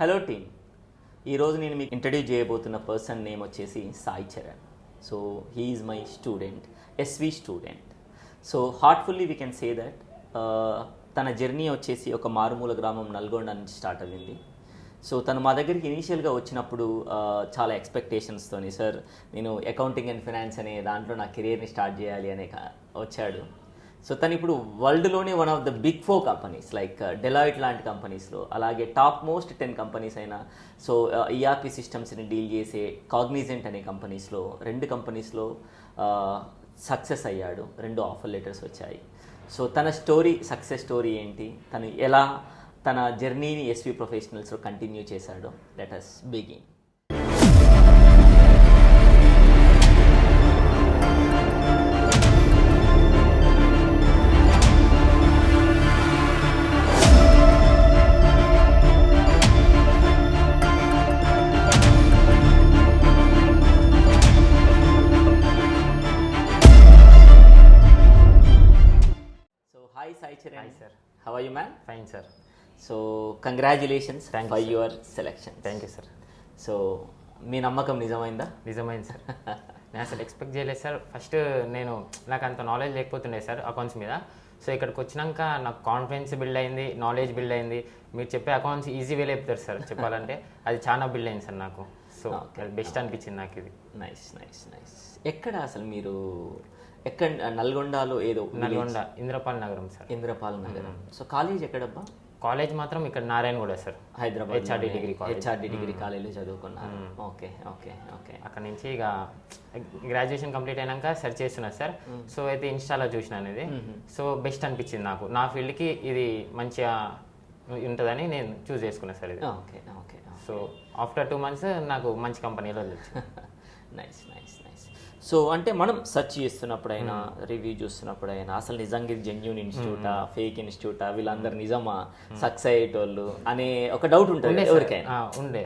Hello team, ఈరోజు నేను మీకు ఇంట్రడ్యూస్ చేయబోతున్న పర్సన్ నేమ్ వచ్చేసి Sai Charan. So he is my student, SV student. So heartfully we can say that తన జర్నీ వచ్చేసి ఒక మారుమూల గ్రామం నల్గొండ నుంచి స్టార్ట్ అయింది. సో తను మా దగ్గరికి ఇనీషియల్గా వచ్చినప్పుడు చాలా ఎక్స్పెక్టేషన్స్తోని, సార్ నేను అకౌంటింగ్ అండ్ ఫినాన్స్ అనే దాంట్లో నా కెరియర్ని స్టార్ట్ చేయాలి అనే వచ్చాడు. సో తను ఇప్పుడు వరల్డ్లోనే one of the big 4 companies like Deloitte లాంటి కంపెనీస్లో, అలాగే టాప్ మోస్ట్ 10 కంపెనీస్ అయినా, సో ఈఆర్పి సిస్టమ్స్ని డీల్ చేసే కాగ్నిజెంట్ అనే కంపెనీస్లో 2 కంపెనీస్లో సక్సెస్ అయ్యాడు. 2 ఆఫర్ లెటర్స్ వచ్చాయి. సో తన స్టోరీ, సక్సెస్ స్టోరీ ఏంటి, తను ఎలా తన జర్నీని ఎస్వి ప్రొఫెషనల్స్లో కంటిన్యూ చేశాడో let us begin. Hi Sai Charan. Hi sir. How are you, man? Fine sir. So congratulations for you, sir. your selection. Thank you sir. So మీ నమ్మకం నిజమైందా? నిజమైంది సార్. నేను అసలు ఎక్స్పెక్ట్ చేయలేదు సార్. ఫస్ట్ నాకు అంత నాలెడ్జ్ లేకపోతుండే సార్ అకౌంట్స్ మీద. సో ఇక్కడికి వచ్చినాక నాకు కాన్ఫిడెన్స్ బిల్డ్ అయింది, నాలెడ్జ్ బిల్డ్ అయింది. మీరు చెప్పే అకౌంట్స్ ఈజీ వేలో చెప్తారు సార్ చెప్పాలంటే. అది చాలా బిల్డ్ అయింది సార్ నాకు. సో అది బెస్ట్ అనిపించింది నాకు ఇది. Nice nice nice. ఎక్కడ అసలు మీరు ఎక్కడ? నల్గొండలో ఏదో నల్గొండ ఇంద్రపాల్ నగరం సార్. ఇంద్రపాల్ నగరం. So college ఎక్కడబ్బా? కాలేజ్ మాత్రం ఇక్కడ Narayanguda sir, Hyderabad HRD degree college. HRD degree కాలేజ్లో చదువుకున్నాను. Okay okay okay. అక్కడ నుంచి ఇక గ్రాడ్యుయేషన్ కంప్లీట్ అయినాక సెర్చ్ చేస్తున్నా సార్. సో అయితే ఇన్స్టాలో చూసినాను ఇది. సో బెస్ట్ అనిపించింది నాకు. నా ఫీల్డ్కి ఇది మంచిగా ఉంటుందని నేను చూస్ చేసుకున్నాను సార్ ఇది. Okay okay. So after 2 months నాకు మంచి కంపెనీలో వచ్చింది. Nice nice nice. సో అంటే మనం సెర్చ్ చేస్తున్నప్పుడైనా, రివ్యూ చూస్తున్నప్పుడైనా అసలు నిజంగా ఇది జెన్యూన్ ఇన్స్టిట్యూటా, ఫేక్ ఇన్స్టిట్యూటా, వీళ్ళందరూ నిజమా, సక్సెస్ అయ్యేటోళ్ళు అనే ఒక డౌట్ ఉంటుంది ఎవరికైనా. ఉండే.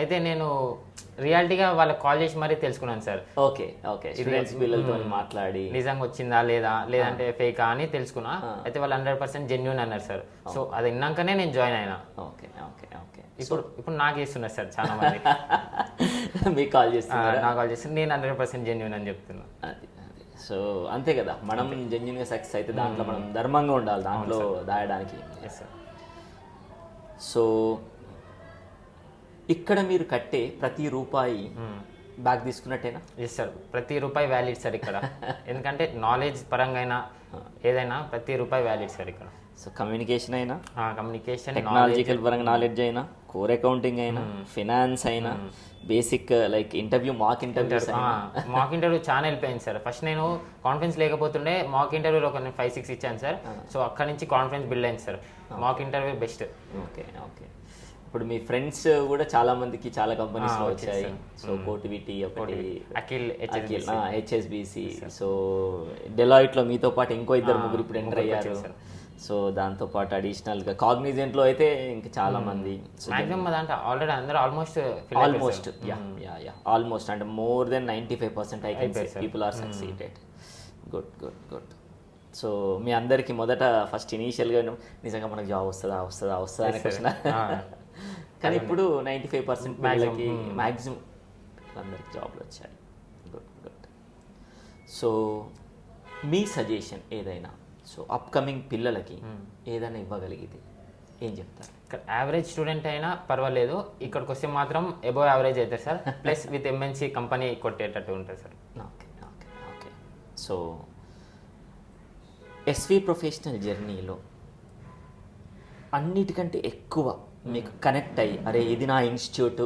అయితే నేను రియాలిటీగా వాళ్ళకి కాల్ చేసి మరీ తెలుసుకున్నాను సార్. Okay okay. స్టూడెంట్స్ పిల్లలతో మాట్లాడి నిజంగా వచ్చిందా లేదా, లేదంటే ఫేకా అని తెలుసుకున్నా. అయితే వాళ్ళు 100% జెన్యూన్ అన్నారు సార్. సో అది విన్నాకనే నేను జాయిన్ అయినా. Okay okay okay. ఇప్పుడు నాకు చేస్తున్నారు సార్ చాలా మంది. మీకు కాల్ చేస్తున్నారు? నాకు కాల్ చేస్తే నేను 100% జెన్యూన్ అని చెప్తున్నా. అది అది. సో అంతే కదా, మనం జెన్యూన్గా సక్సెస్ అయితే దాంట్లో మనం ధర్మంగా ఉండాలి, దాంట్లో దాయడానికి. Yes sir. సో ఇక్కడ మీరు కట్టే ప్రతి రూపాయి బ్యాక్ తీసుకున్నట్టేనా? ఎస్ సార్, ప్రతి రూపాయి వ్యాలిడ్ సార్ ఇక్కడ. ఎందుకంటే నాలెడ్జ్ పరంగా అయినా ఏదైనా ప్రతి రూపాయి వ్యాలిడ్ సార్ ఇక్కడ. సో కమ్యూనికేషన్ అయినా, కమ్యూనికేషన్, టెక్నాలజికల్ పరంగా నాలెడ్జ్ అయినా, కోర్ అకౌంటింగ్ అయినా, ఫినాన్స్ అయినా, basic like interview, mock interviews. Mock interview చాలా వెళ్ళిపోయింది సార్. ఫస్ట్ నేను కాన్ఫిడెన్స్ లేకపోతుండే, మాక్ ఇంటర్వ్యూలో ఒక 5-6 ఇచ్చాను సార్. సో అక్కడ నుంచి కాన్ఫిడెన్స్ బిల్డ్ అయింది sir. Mock interview best. Okay okay. ఇప్పుడు మీ ఫ్రెండ్స్ కూడా చాలా మందికి చాలా కంపెనీస్ లో వచ్చాయి. సో కోటివిటీ ఒకటి, అఖిల్ హెచ్ఎస్బిసి, సో డెలాయిట్ లో మీతో పాటు ఇంకో 2-3 ఇప్పుడు ఎంటర్ అయ్యారు. సో దాంతో పాటు అడిషనల్ గా కాగ్నిజెంట్ లో అయితే ఇంకా చాలా మంది, మాక్సిమం దాంట్లో ఆల్రెడీ అందరూ ఆల్మోస్ట్ అంటే more than 95% I can say people are succeeded. Good good good. So మీ అందరికి మొదట ఫస్ట్ ఇనీషియల్గా నిజంగా మనకు జాబ్ వస్తుందా అనే క్వశ్చన్. కానీ ఇప్పుడు 95% పిల్లలకి మ్యాక్సిమం అందరికి జాబ్లు వచ్చాయి. Good good. సో మీ సజెషన్ ఏదైనా, సో అప్కమింగ్ పిల్లలకి ఏదైనా ఇవ్వగలిగితే ఏం చెప్తారు? యావరేజ్ స్టూడెంట్ అయినా పర్వాలేదు, ఇక్కడికి వస్తే మాత్రం అబోవ్ యావరేజ్ అవుతారు sir. Plus with MNC company కొట్టేటట్టు ఉంటుంది sir. Okay okay okay. So SV professional జర్నీలో అన్నిటికంటే ఎక్కువ మీకు కనెక్ట్ అయ్యి, అరే ఇది నా ఇన్స్టిట్యూట్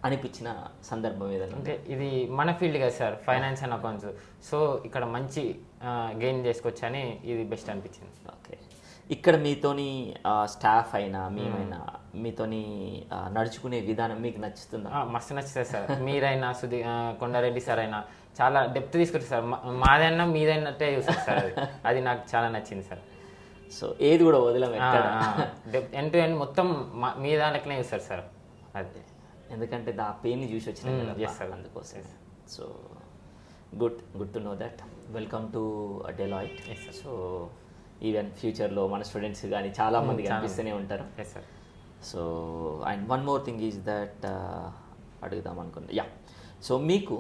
అనిపించిన సందర్భం ఏదైనా? అంటే ఇది మన ఫీల్డ్ కదా sir, finance and accounts. So ఇక్కడ మంచి గెయిన్ చేసుకోవచ్చని ఇది బెస్ట్ అనిపించింది. ఓకే. ఇక్కడ మీతోని స్టాఫ్ అయినా మేమైనా మీతోని నడుచుకునే విధానం మీకు నచ్చుతుందా? మస్తు నచ్చుతుంది సార్. మీరైనా కొండారెడ్డి సార్ అయినా చాలా డెప్త్ తీసుకొచ్చారు సార్. మాదైనా మీదైనట్టే చూస్తారు సార్. అది నాకు చాలా నచ్చింది సార్. సో ఏది కూడా వదలం, ఎండ్ టు ఎండ్ మొత్తం మీ దాంట్లోనే చూస్తారు సార్. అదే ఎందుకంటే దా పెయిన్ చూసి వచ్చిన సార్, అందుకోసం. So good to know that. Welcome to Deloitte. So even ఫ్యూచర్లో మన స్టూడెంట్స్ కానీ చాలామంది కనిపిస్తూనే ఉంటారు. Yes sir. So and one more thing is that అడుగుదాం అనుకున్నా యా. సో మీకు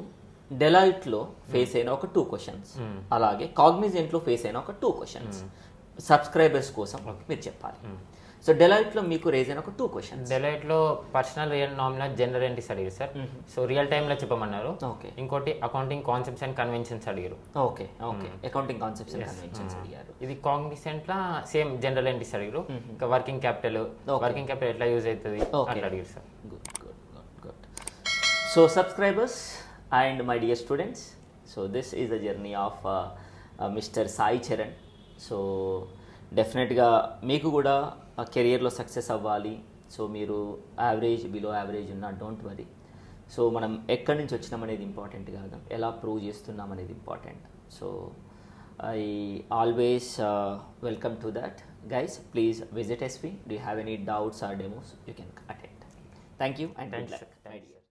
డెలాయిట్లో ఫేస్ అయిన ఒక 2 క్వశ్చన్స్, అలాగే కాగ్నిజెంట్లో ఫేస్ అయిన ఒక 2 క్వశ్చన్స్ సబ్స్క్రైబర్స్ కోసం మీరు చెప్పాలి. సో డెలాయిట్లో మీకు రేజ్ అయిన ఒక 2 క్వశ్చన్స్. డెలైట్లో personal real nominal general entries అడిగారు సార్. సో రియల్ టైంలో చెప్పమన్నారు. ఓకే. ఇంకోటి అకౌంటింగ్ కాన్సెప్ట్స్ అండ్ కన్వెన్షన్స్ అడిగారు. Okay okay accounting concepts and conventions అడిగారు. ఇది కాగ్నిసెంట్లో సేమ్ జనరల్ ఎంట్రీస్ అడిగారు. ఇంకా వర్కింగ్ క్యాపిటల్ ఎట్లా యూజ్ అవుతుంది అట్లా అడిగారు sir. Good good good good. So subscribers and my dear students, so this is the journey of mister Sai Charan. So డెఫినెట్గా మీకు కూడా కెరియర్లో సక్సెస్ అవ్వాలి. సో మీరు యావరేజ్ బిలో యావరేజ్ ఉన్నా డోంట్ వరీ. సో మనం ఎక్కడి నుంచి వచ్చినాం అనేది ఇంపార్టెంట్ కాదు, ఎలా ప్రూవ్ చేస్తున్నాం అనేది important. So I always welcome to that. Guys, please visit SV. Do you have any doubts or demos, you can attend. Thank you and good luck my dear.